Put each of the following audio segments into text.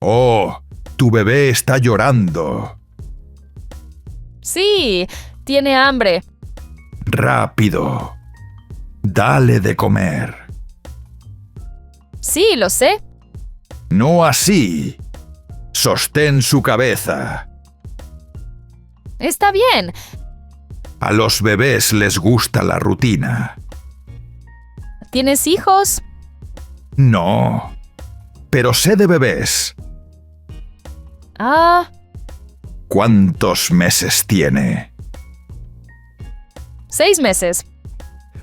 Oh, tu bebé está llorando. Sí, tiene hambre. Rápido. Dale de comer. Sí, lo sé. No así. Sostén su cabeza. Está bien. A los bebés les gusta la rutina. ¿Tienes hijos? No. Pero sé de bebés. Ah, ¿Cuántos meses tiene? 6 meses.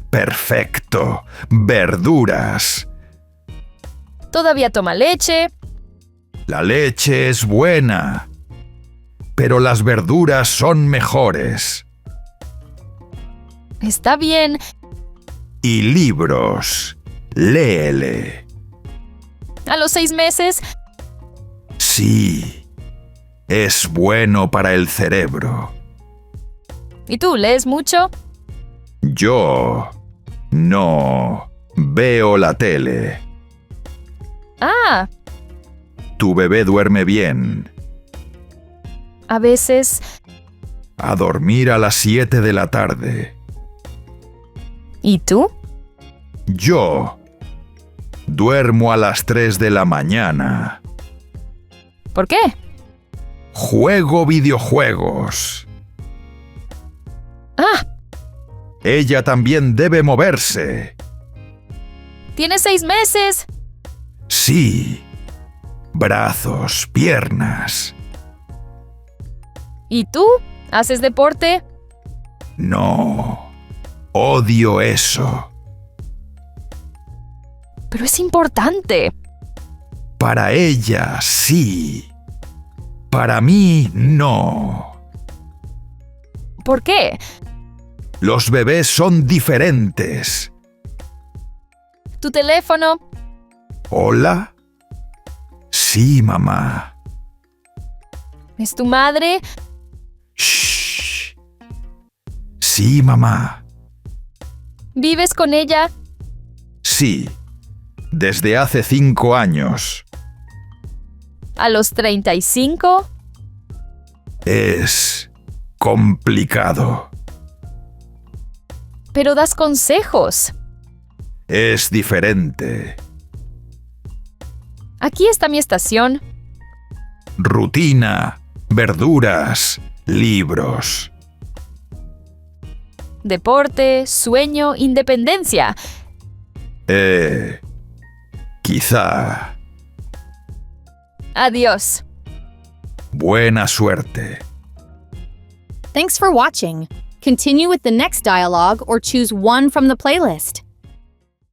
Perfecto. Verduras. Todavía toma leche. La leche es buena. Pero las verduras son mejores. Está bien. Y libros. Léele. A los 6 meses. Sí. Es bueno para el cerebro. ¿Y tú lees mucho? Yo no veo la tele. Ah, Tu bebé duerme bien. a veces. A dormir a las 7 de la tarde. ¿Y tú? Yo duermo a las 3 de la mañana. ¿Por qué? Juego videojuegos. Ah, Ella también debe moverse. tiene 6 meses. Sí. Brazos, piernas. ¿Y tú? ¿Haces deporte? No. Odio eso. Pero es importante. Para ella, sí. Para mí, no. ¿Por qué? Los bebés son diferentes. ¿Tu teléfono? ¿Hola? Sí, mamá. ¿Es tu madre? Shh. Sí, mamá. ¿Vives con ella? Sí. Desde hace 5 años. ¿A los 35? Es complicado. Pero das consejos. Es diferente. Aquí está mi estación. Rutina, verduras, libros. Deporte, sueño, independencia. Quizá. Adiós. Buena suerte. Thanks for watching. Continue with the next dialogue or choose one from the playlist.